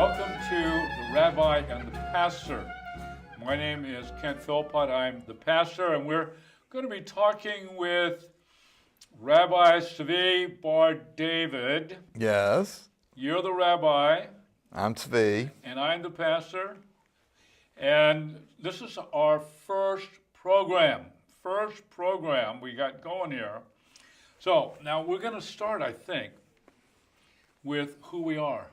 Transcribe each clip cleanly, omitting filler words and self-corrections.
Welcome to the Rabbi and the Pastor. My name is Kent Philpott. I'm the pastor, and we're going to be talking with Rabbi Tsvi Bar David. Yes. You're the rabbi. I'm Tsvi. And I'm the pastor. And this is our first program we got going here. So now we're going to start, I think, with who we are.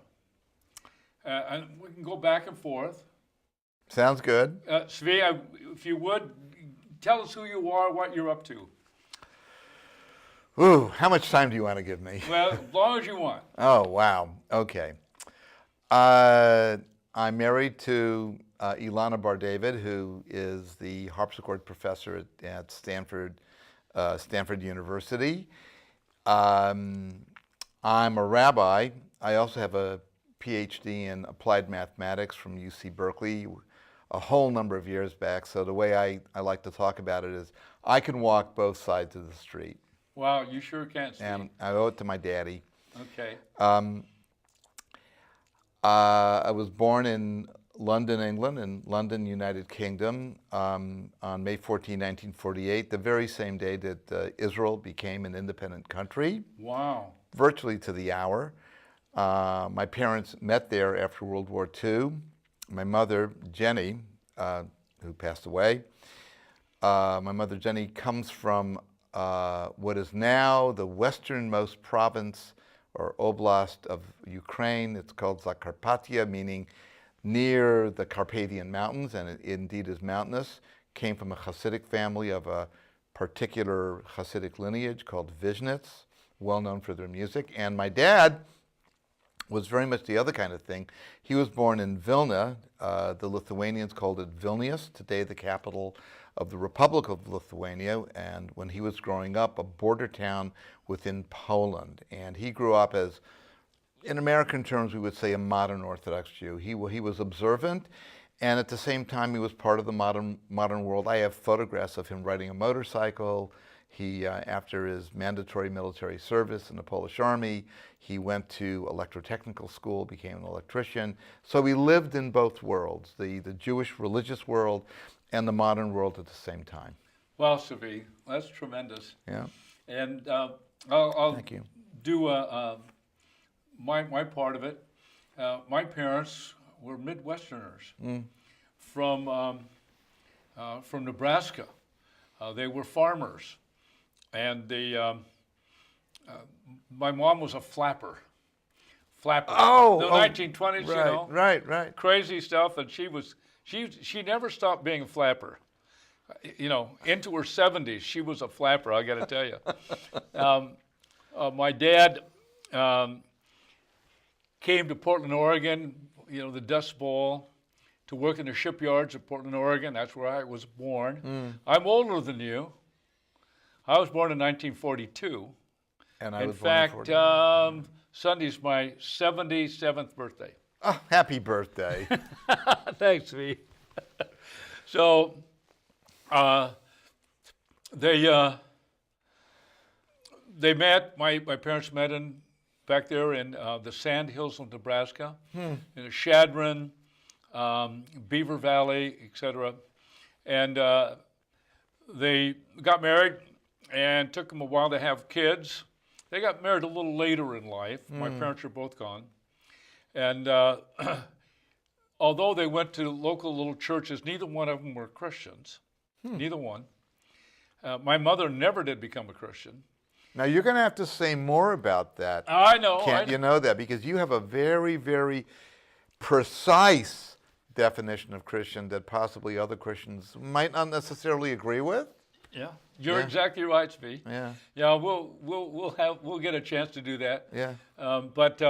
And we can go back and forth. Sounds good. Tsvi, if you would, tell us who you are, what you're up to. Ooh, how much time do you want to give me? Well, as long as you want. Oh, wow. Okay. I'm married to Ilana Bar David, who is the harpsichord professor at Stanford University. I'm a rabbi. I also have a PhD in applied mathematics from UC Berkeley a whole number of years back. So the way I like to talk about it is I can walk both sides of the street. Wow, you sure can, Steve. And I owe it to my daddy. Okay. I was born in London, England, in London, United Kingdom, on May 14, 1948, the very same day that Israel became an independent country. Wow. Virtually to the hour. My parents met there after World War II. My mother, Jenny, who passed away, my mother, Jenny, comes from what is now the westernmost province or oblast of Ukraine. It's called Zakarpattia, meaning near the Carpathian Mountains, and it indeed is mountainous. Came from a Hasidic family of a particular Hasidic lineage called Vishnitz, well known for their music. And my dad was very much the other kind of thing. He was born in Vilna. The Lithuanians called it Vilnius, today the capital of the Republic of Lithuania, and when he was growing up, a border town within Poland. And he grew up as, in American terms, we would say a modern Orthodox Jew. He was observant, and at the same time, he was part of the modern world. I have photographs of him riding a motorcycle. He, after his mandatory military service in the Polish Army, he went to electrotechnical school, became an electrician. So he lived in both worlds, the Jewish religious world and the modern world at the same time. Well, Tsvi, that's tremendous. Yeah. And I'll Thank you. do my part of it. My parents were Midwesterners from Nebraska. They were farmers. And my mom was a flapper. Oh, the 1920s, right, you know. Right. Crazy stuff, and she never stopped being a flapper. You know, into her 70s, she was a flapper, I got to tell you. My dad came to Portland, Oregon, you know, the Dust Bowl, to work in the shipyards of Portland, Oregon. That's where I was born. I'm older than you. I was born in 1942. And I in was fact, born in 1942. Sunday's my 77th birthday. Oh, happy birthday. Thanks, V. So, they met. My parents met back there in the Sand Hills of Nebraska, in the Shadron, Beaver Valley, etc. And they got married, and took them a while to have kids. They got married a little later in life. My parents are both gone. And although they went to local little churches, neither one of them were Christians. Neither one. My mother never did become a Christian. Now, you're going to have to say more about that. I know. Can't you know that? Because you have a very, very precise definition of Christian that possibly other Christians might not necessarily agree with. Yeah, you're exactly right, Tsvi. Yeah. Yeah, we'll get a chance to do that. Yeah. But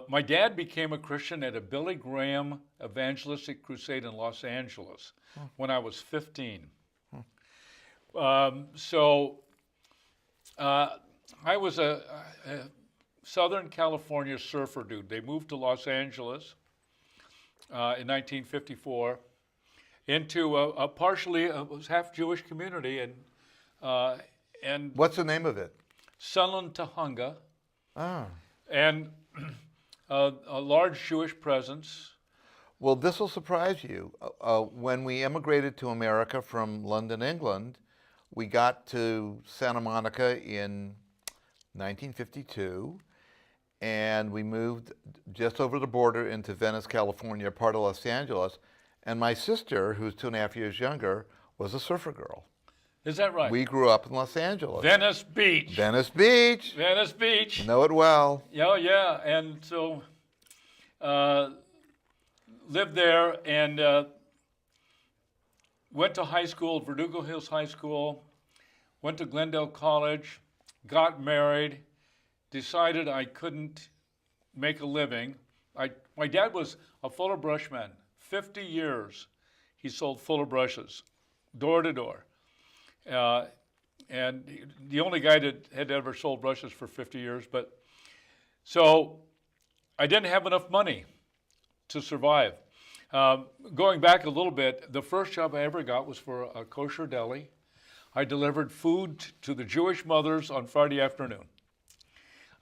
my dad became a Christian at a Billy Graham evangelistic crusade in Los Angeles when I was 15. So I was a Southern California surfer dude. They moved to Los Angeles in 1954. Into a partially was half Jewish community, and What's the name of it? Sunland Tahunga, Ah. and a large Jewish presence. Well, this will surprise you. When we immigrated to America from London, England, we got to Santa Monica in 1952, and we moved just over the border into Venice, California, part of Los Angeles. And my sister, who's 2.5 years younger, was a surfer girl. Is that right? We grew up in Los Angeles. Venice Beach. Venice Beach. Venice Beach. You know it well. Yeah, yeah. And so lived there and went to high school, Verdugo Hills High School, went to Glendale College, got married, decided I couldn't make a living. My dad was a Fuller brushman. 50 years he sold Fuller brushes, door to door. And the only guy that had ever sold brushes for 50 years. But so I didn't have enough money to survive. Going back a little bit, the first job I ever got was for a kosher deli. I delivered food to the Jewish mothers on Friday afternoon.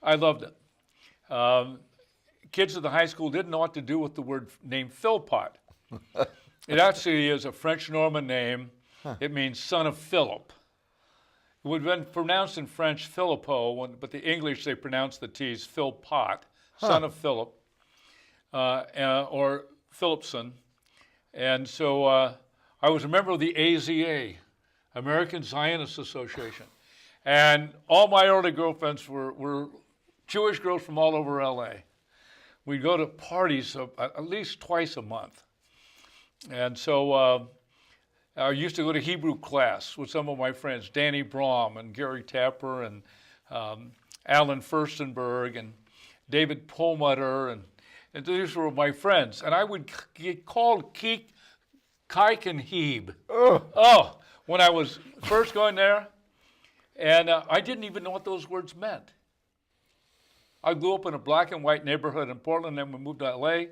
I loved it. Kids at the high school didn't know what to do with the word name Philpott. It actually is a French Norman name. Huh. It means son of Philip. It would have been pronounced in French Philippot, but the English, they pronounce the T's Philpott, son of Philip, or Philipson. And so I was a member of the AZA, American Zionist Association. And all my early girlfriends were Jewish girls from all over LA. We'd go to parties at least twice a month. And so I used to go to Hebrew class with some of my friends, Danny Braum and Gary Tapper and Alan Furstenberg and David Perlmutter, and these were my friends. And I would get called Kike and Heb. Oh, when I was first going there. And I didn't even know what those words meant. I grew up in a black and white neighborhood in Portland, and we moved to LA.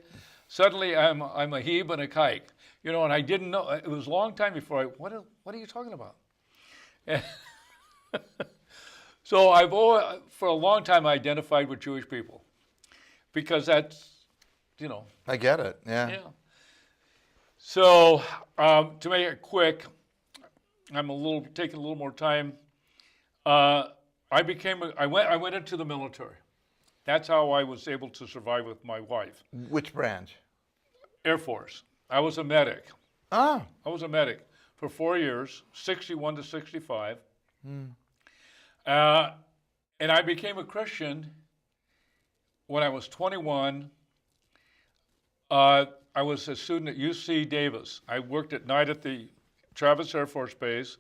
Suddenly, I'm a Heb and a Kike. You know, and I didn't know. It was a long time before what are you talking about? And so I've always, for a long time, identified with Jewish people because that's, you know. I get it. Yeah. Yeah. So to make it quick, I'm taking a little more time. I went into the military. That's how I was able to survive with my wife. Which branch? Air Force. I was a medic. Ah. I was a medic for 4 years, 61 to 65. And I became a Christian when I was 21. I was a student at UC Davis. I worked at night at the Travis Air Force Base,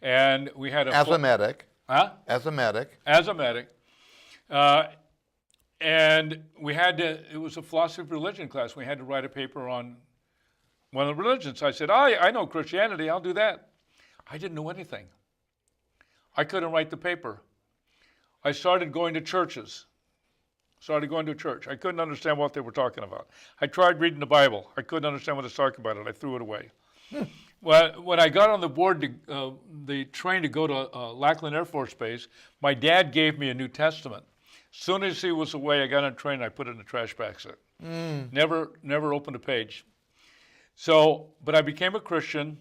and we had As a medic. Huh? As a medic. As a medic. And we had to, it was a philosophy of religion class. We had to write a paper on one of the religions. I said, I know Christianity, I'll do that. I didn't know anything. I couldn't write the paper. I started going to churches. Started going to church. I couldn't understand what they were talking about. I tried reading the Bible. I couldn't understand what it's talking about, and I threw it away. Well, when I got on the board, the train to go to Lackland Air Force Base, my dad gave me a New Testament. As soon as he was away, I got on a train and I put it in the trash basket. Never opened a page. So, but I became a Christian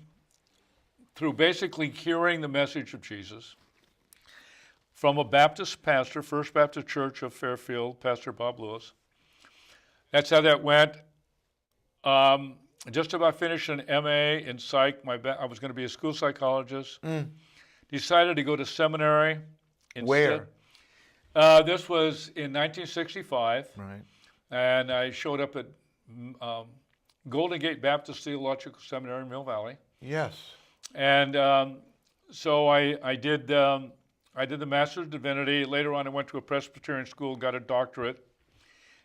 through basically hearing the message of Jesus from a Baptist pastor, First Baptist Church of Fairfield, Pastor Bob Lewis. That's how that went. Just about finished an MA in psych. I was going to be a school psychologist. Decided to go to seminary instead. Where? This was in 1965. Right. And I showed up at Golden Gate Baptist Theological Seminary in Mill Valley. Yes. And so I did the Master's of Divinity. Later on, I went to a Presbyterian school, got a doctorate.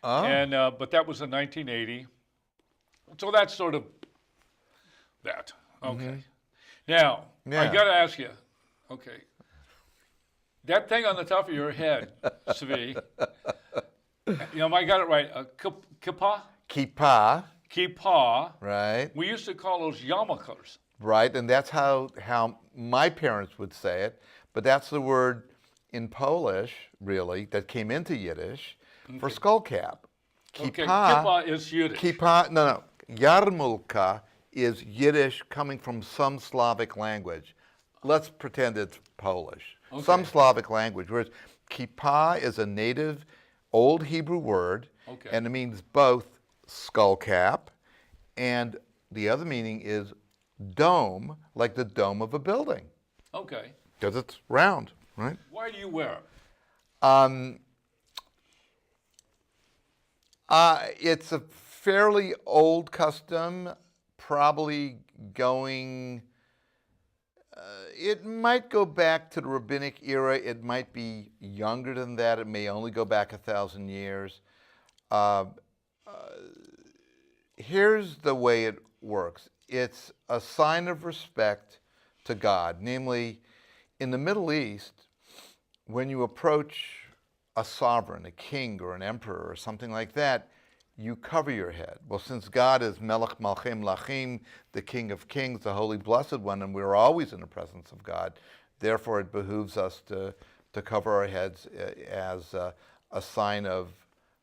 Oh. And but that was in 1980. So that's sort of that. Okay. Now, I got to ask you, okay, that thing on the top of your head, Tsvi, I got it right, kippah? Kippah. Kippah. Right. We used to call those yarmulkes. Right, and that's how my parents would say it, but that's the word in Polish, really, that came into Yiddish for skull cap. Okay, Kippah, kippah is Yiddish. Kippah, no. Yarmulka is Yiddish coming from some Slavic language. Let's pretend it's Polish. Okay. Some Slavic language. Whereas kippah is a native Old Hebrew word, Okay. and it means both skull cap, and the other meaning is dome, like the dome of a building, Okay. because it's round, right? Why do you wear it? It's a fairly old custom, probably going. It might go back to the rabbinic era. It might be younger than that. It may only go back 1,000 years. Here's the way it works. It's a sign of respect to God. Namely, in the Middle East, when you approach a sovereign, a king or an emperor or something like that, you cover your head. Well, since God is Melech Malchim Lachim, the King of Kings, the Holy Blessed One, and we're always in the presence of God, therefore it behooves us to cover our heads as a sign of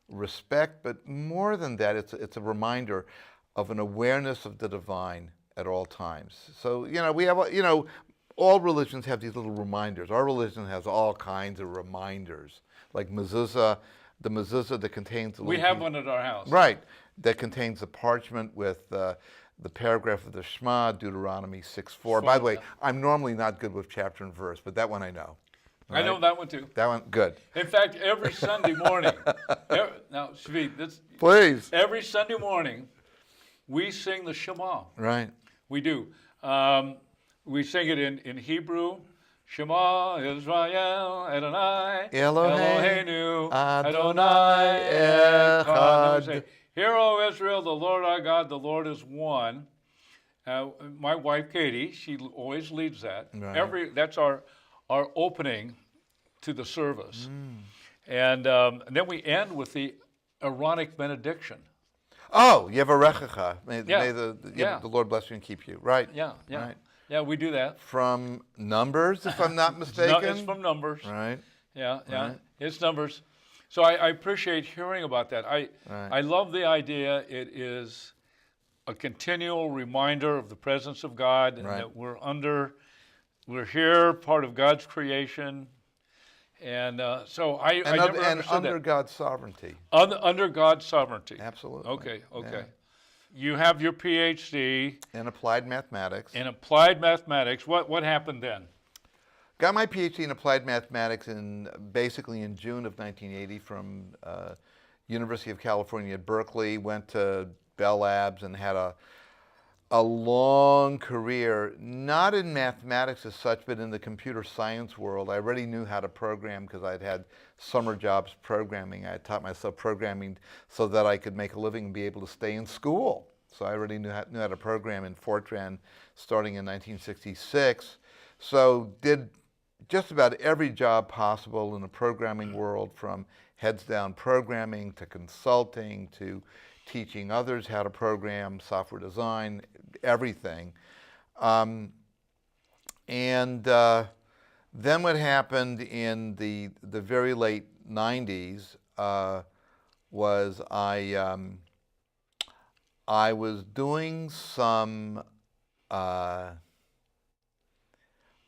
respect. But more than that, it's a reminder of an awareness of the divine at all times. So, we have, all religions have these little reminders. Our religion has all kinds of reminders, like mezuzah, the mezuzah that contains the We little have one at our house. right, that contains a parchment with the paragraph of the Shema, Deuteronomy 6:4. By the way, I'm normally not good with chapter and verse, but that one I know. I know that one too. That one, good. In fact, every Sunday morning, now, Tsvi, Please. every Sunday morning, we sing the Shema. Right. We do. We sing it in Hebrew. Shema Israel Adonai Eloheinu Adonai Echad. And we say, Hear, O Israel, the Lord our God, the Lord is one. My wife Katie, she always leads that. Right. That's our opening to the service, and then we end with the Aaronic benediction. Oh, Yevarechecha. May the Lord bless you and keep you. Right. Yeah. Right. Yeah, we do that. From Numbers, if I'm not mistaken. It's from Numbers. Right. Yeah. Right. It's Numbers. So I appreciate hearing about that. I love the idea. It is a continual reminder of the presence of God, and that we're here, part of God's creation, and so I never understood under that. God's sovereignty. Under God's sovereignty. Absolutely. Okay. Yeah. You have your PhD In applied mathematics. in applied mathematics. What happened then? Got my PhD in applied mathematics basically in June of 1980 from University of California at Berkeley. Went to Bell Labs and had a long career, not in mathematics as such, but in the computer science world. I already knew how to program because I'd had summer jobs programming. I taught myself programming so that I could make a living and be able to stay in school. So I already knew how to program in Fortran starting in 1966. So did just about every job possible in the programming world, from heads down programming to consulting to teaching others how to program, software design, everything. Then what happened in the very late 90s was I was doing some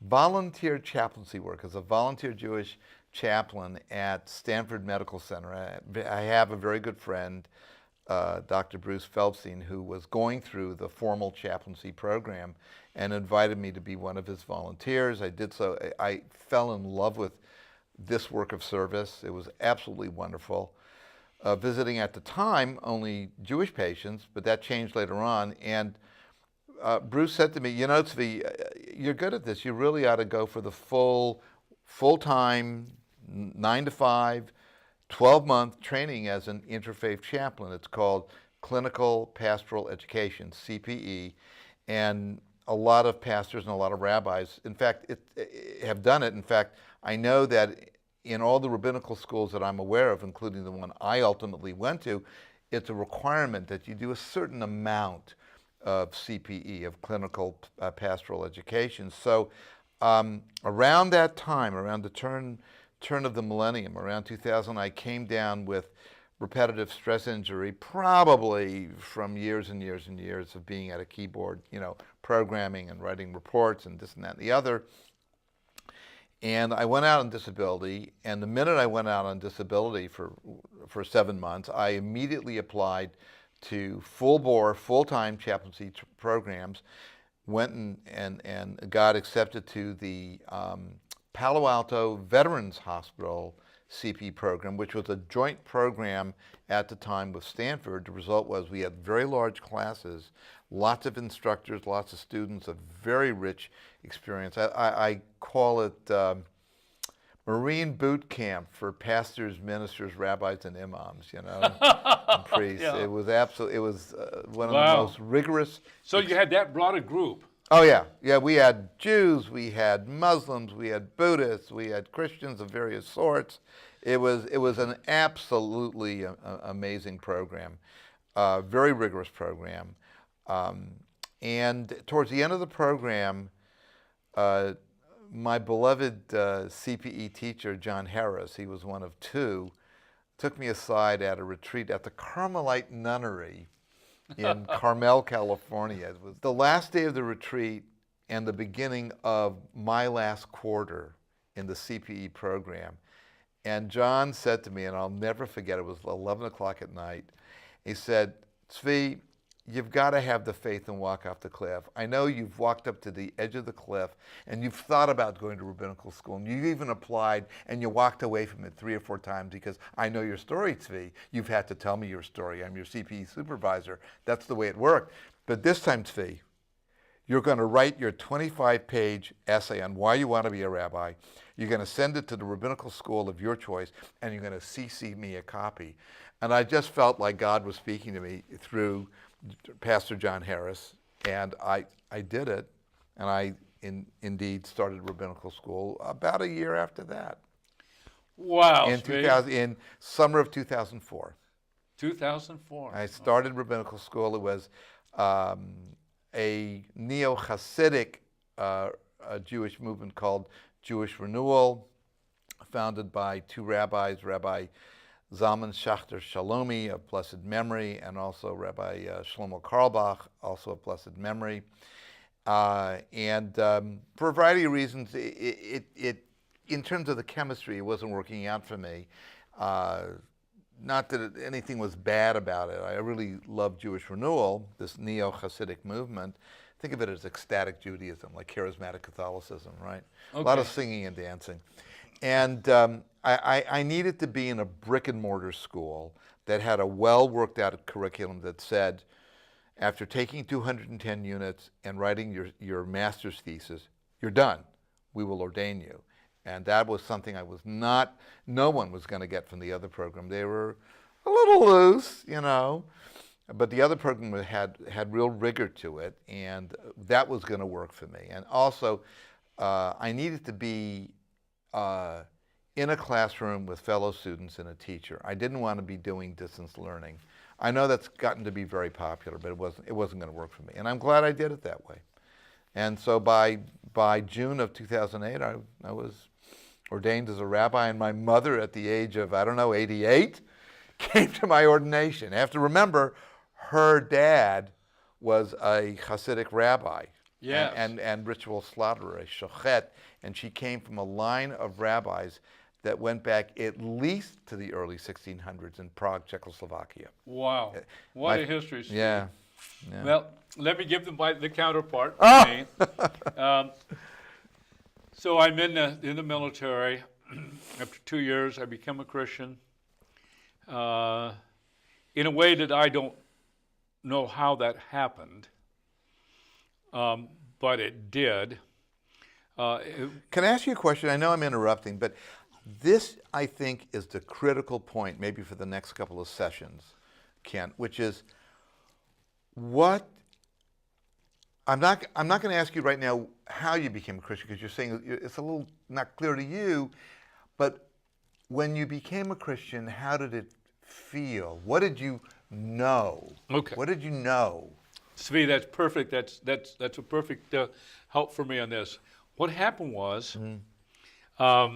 volunteer chaplaincy work as a volunteer Jewish chaplain at Stanford Medical Center. I have a very good friend, Dr. Bruce Feldstein, who was going through the formal chaplaincy program and invited me to be one of his volunteers. I did so. I fell in love with this work of service. It was absolutely wonderful. Visiting at the time only Jewish patients, but that changed later on. And Bruce said to me, Tsvi, you're good at this. You really ought to go for the full-time, 9 to 5, 12-month training as an interfaith chaplain. It's called Clinical Pastoral Education, CPE, and a lot of pastors and a lot of rabbis, in fact, have done it. In fact, I know that in all the rabbinical schools that I'm aware of, including the one I ultimately went to, it's a requirement that you do a certain amount of CPE, of Clinical Pastoral Education. So around that time, around the turn of the millennium, around 2000, I came down with repetitive stress injury, probably from years and years and years of being at a keyboard, programming and writing reports and this and that and the other. And I went out on disability, and the minute I went out on disability for 7 months, I immediately applied to full-bore, full-time chaplaincy programs, went and got accepted to the Palo Alto Veterans Hospital CP program, which was a joint program at the time with Stanford. The result was we had very large classes, lots of instructors, lots of students, a very rich experience. I call it Marine boot camp for pastors, ministers, rabbis, and imams, and priests. Yeah. It was absolutely, it was one of the Wow. most rigorous. So you had that broad a group. Oh yeah, we had Jews, we had Muslims, we had Buddhists, we had Christians of various sorts. It was an absolutely amazing program, very rigorous program. And towards the end of the program, my beloved CPE teacher, John Harris, he was one of two, took me aside at a retreat at the Carmelite Nunnery in Carmel, California. It was the last day of the retreat and the beginning of my last quarter in the CPE program. And John said to me, and I'll never forget, it was 11 o'clock at night, he said, "Tsvi, you've got to have the faith and walk off the cliff. I know you've walked up to the edge of the cliff and you've thought about going to rabbinical school and you've even applied and you walked away from it 3 or 4 times because I know your story, Tsvi. You've had to tell me your story. I'm your CPE supervisor. That's the way it worked. But this time, Tsvi, you're going to write your 25-page essay on why you want to be a rabbi. You're going to send it to the rabbinical school of your choice and you're going to CC me a copy." And I just felt like God was speaking to me through Pastor John Harris, and I did it, and I indeed started rabbinical school about a year after that. Wow. In summer of 2004. 2004. I started rabbinical school. It was a neo-Hasidic Jewish movement called Jewish Renewal, founded by 2 rabbis, Rabbi Zalman Schachter Shalomi of blessed memory, and also Rabbi Shlomo Carlebach, also of blessed memory. And for a variety of reasons, it in terms of the chemistry, it wasn't working out for me. Not that anything was bad about it. I really love Jewish Renewal, this neo-Hasidic movement. Think of it as ecstatic Judaism, like charismatic Catholicism, right? Okay. A lot of singing and dancing. And I needed to be in a brick and mortar school that had a well worked out curriculum that said, after taking 210 units and writing your master's thesis, you're done. We will ordain you. And that was something no one was going to get from the other program. They were a little loose, but the other program had real rigor to it, and that was going to work for me. And also, I needed to be in a classroom with fellow students and a teacher. I didn't want to be doing distance learning. I know that's gotten to be very popular, but it wasn't going to work for me. And I'm glad I did it that way. And so by June of 2008, I was ordained as a rabbi, and my mother at the age of, 88, came to my ordination. I have to remember, her dad was a Hasidic rabbi. Yes. And ritual slaughterer, a shochet, and she came from a line of rabbis that went back at least to the early 1600s in Prague, Czechoslovakia. Wow. What a history, Steve. Yeah. Well, let me give the counterpart to me. So I'm in the military. After 2 years, I become a Christian. In a way that I don't know how that happened, but it did. Can I ask you a question? I know I'm interrupting, but this, I think, is the critical point, maybe for the next couple of sessions, Ken, which is I'm not going to ask you right now how you became a Christian, because you're saying it's a little not clear to you, but when you became a Christian, how did it feel? What did you know? Okay. What did you know? Tsvi, that's perfect. That's a perfect help for me on this. What happened was, let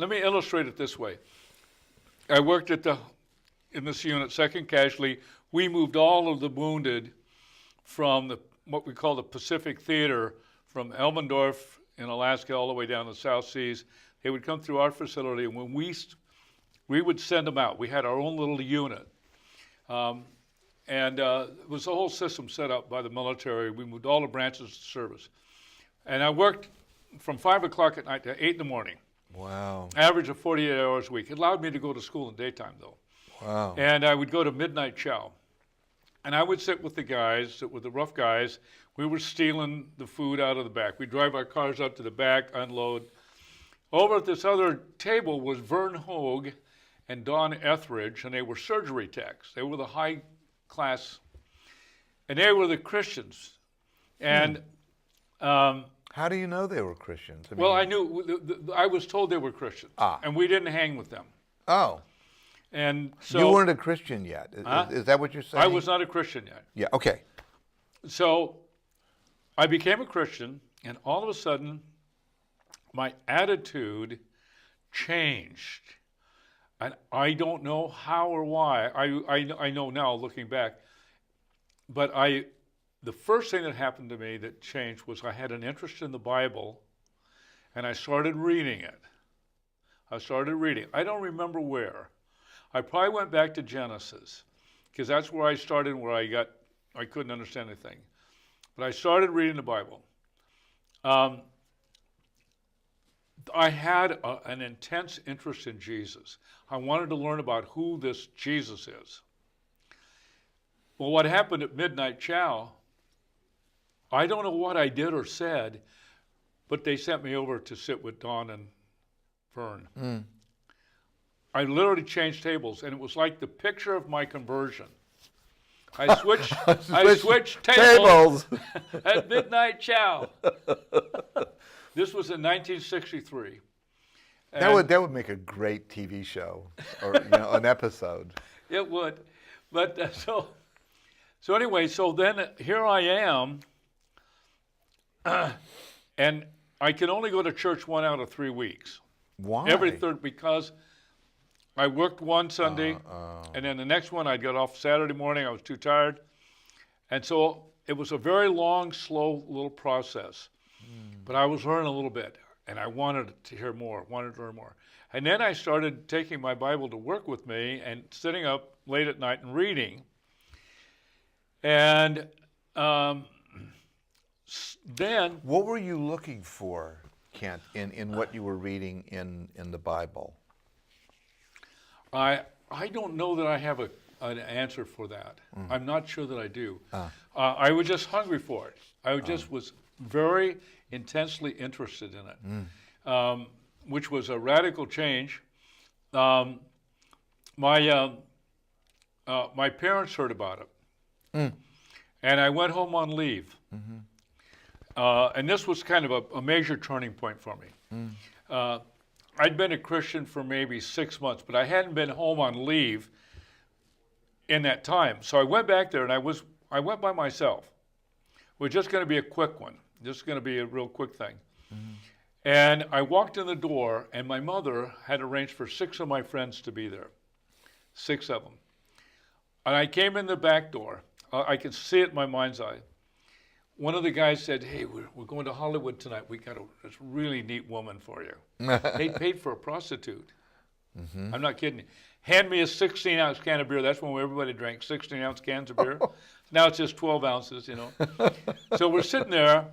me illustrate it this way. I worked in this unit, Second Casualty. We moved all of the wounded from what we call the Pacific Theater, from Elmendorf in Alaska all the way down the South Seas. They would come through our facility, and when we would send them out. We had our own little unit. It was a whole system set up by the military. We moved all the branches of service. And I worked from 5 o'clock at night to 8 in the morning. Wow. Average of 48 hours a week. It allowed me to go to school in the daytime, though. Wow. And I would go to midnight chow. And I would sit with the rough guys. We were stealing the food out of the back. We'd drive our cars up to the back, unload. Over at this other table was Vern Hogue and Don Etheridge, and they were surgery techs. They were the high class, and they were the Christians. And how do you know they were Christians? I knew. I was told they were Christians, and we didn't hang with them. Oh. And so you weren't a Christian yet. Is that what you're saying? I was not a Christian yet. Yeah. Okay. So I became a Christian, and all of a sudden, my attitude changed. And I don't know how or why. I know now, looking back. But the first thing that happened to me that changed was I had an interest in the Bible, and I started reading it. I don't remember where. I probably went back to Genesis, because that's where I started, where I couldn't understand anything. But I started reading the Bible. I had an intense interest in Jesus. I wanted to learn about who this Jesus is. Well, what happened at midnight chow, I don't know what I did or said, but they sent me over to sit with Don and Vern. I literally changed tables, and it was like the picture of my conversion. I switched tables at midnight chow. This was in 1963. That would make a great TV show, or an episode. It would, but so anyway, so then here I am, and I can only go to church 1 out of 3 weeks. Why? Every third, because I worked one Sunday, and then the next one I'd get off Saturday morning. I was too tired, and so it was a very long, slow little process. But I was learning a little bit, and I wanted to hear more, wanted to learn more. And then I started taking my Bible to work with me and sitting up late at night and reading. And then... What were you looking for, Kent, in what you were reading in the Bible? I don't know that I have an answer for that. I'm not sure that I do. I was just hungry for it. I just was very intensely interested in it, which was a radical change. My parents heard about it, and I went home on leave. And this was kind of a major turning point for me. I'd been a Christian for maybe 6 months, but I hadn't been home on leave in that time. So I went back there, and I went by myself. It was just going to be a quick one. This is going to be a real quick thing. And I walked in the door, and my mother had arranged for 6 of my friends to be there. 6 of them. And I came in the back door. I could see it in my mind's eye. One of the guys said, "Hey, we're going to Hollywood tonight. We got this really neat woman for you." They paid for a prostitute. I'm not kidding you. Hand me a 16-ounce can of beer. That's when everybody drank 16-ounce cans of beer. Now it's just 12 ounces, So we're sitting there,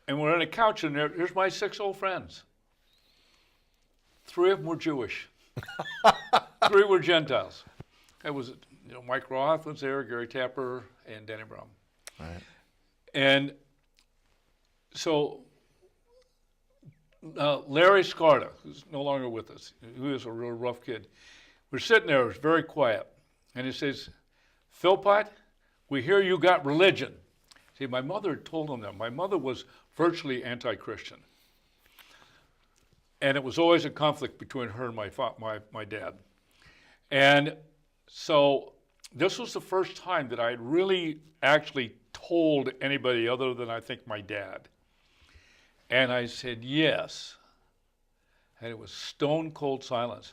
and we're on a couch, and here's my 6 old friends. 3 of them were Jewish. 3 were Gentiles. It was, Mike Roth was there, Gary Tapper, and Danny Brown. Right. And so Larry Scarta, who's no longer with us, who is a real rough kid, we're sitting there, it was very quiet, and he says, "Philpott, we hear you got religion." See, my mother had told him that. My mother was virtually anti-Christian. And it was always a conflict between her and my dad. And so this was the first time that I had really actually told anybody other than I think my dad. And I said, yes. And it was stone cold silence.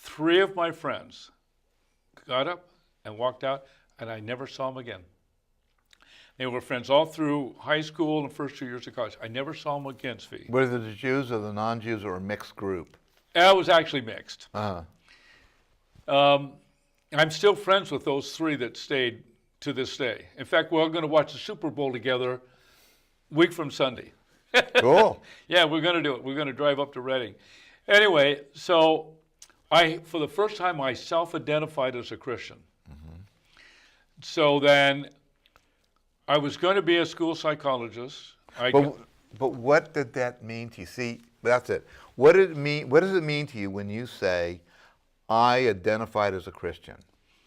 3 of my friends got up and walked out, and I never saw them again. They were friends all through high school and the first 2 years of college. I never saw them again, Tsvi. Were they the Jews or the non-Jews or a mixed group? It was actually mixed. Uh-huh. I'm still friends with those 3 that stayed to this day. In fact, we're all going to watch the Super Bowl together week from Sunday. Cool. Yeah, we're going to do it. We're going to drive up to Reading. Anyway, so for the first time, I self-identified as a Christian. Mm-hmm. So then I was going to be a school psychologist. But what did that mean to you? See, that's it. What did it mean? What does it mean to you when you say, I identified as a Christian?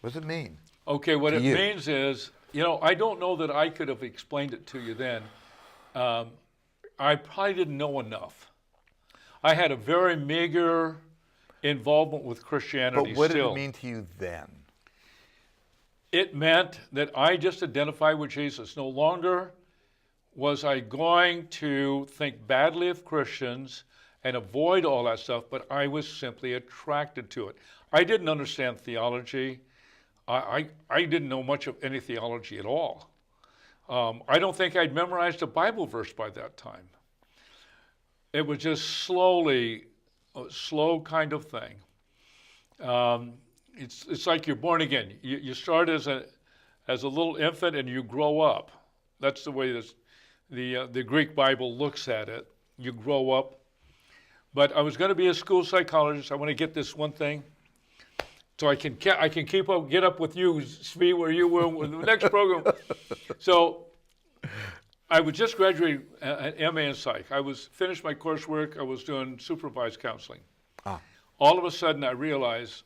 What does it mean? Okay, what it you? means is, I don't know that I could have explained it to you then. I probably didn't know enough. I had a very meager involvement with Christianity. But what still. did it mean to you then? It meant that I just identified with Jesus. No longer was I going to think badly of Christians and avoid all that stuff, but I was simply attracted to it. I didn't understand theology. I didn't know much of any theology at all. I don't think I'd memorized a Bible verse by that time. It was just a slow kind of thing. It's like you're born again. You start as a little infant and you grow up. That's the way the Greek Bible looks at it. You grow up. But I was going to be a school psychologist. I want to get this one thing, so I can get up with you, Tsvi, where you were with the next program. So I was just graduating an MA in Psych. I was finished my coursework. I was doing supervised counseling. All of a sudden, I realized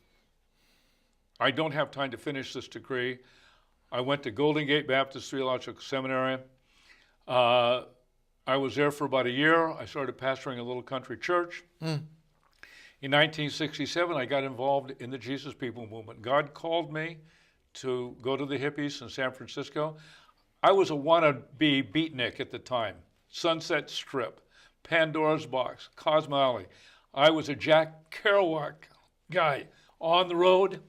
I don't have time to finish this degree. I went to Golden Gate Baptist Theological Seminary. I was there for about a year. I started pastoring a little country church. In 1967, I got involved in the Jesus People movement. God called me to go to the hippies in San Francisco. I was a wannabe beatnik at the time. Sunset Strip, Pandora's Box, Cosmo Alley. I was a Jack Kerouac guy on the road.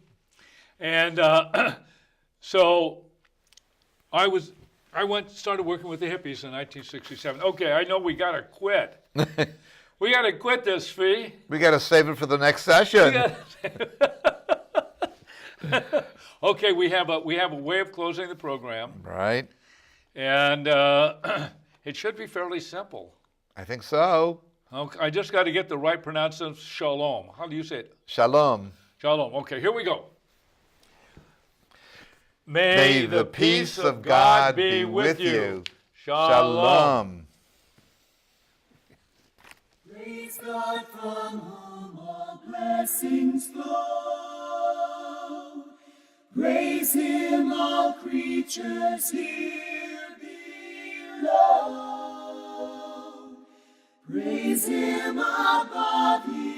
And so started working with the hippies in 1967. Okay, I know we got to quit. We got to quit this, Tsvi. We got to save it for the next session. Okay, we have a way of closing the program. Right. And it should be fairly simple. I think so. Okay, I just got to get the right pronunciation. Shalom. How do you say it? Shalom. Shalom. Okay, here we go. May the peace of God be with you. Shalom. Praise God from whom all blessings flow. Praise Him, all creatures here below. Praise Him above you.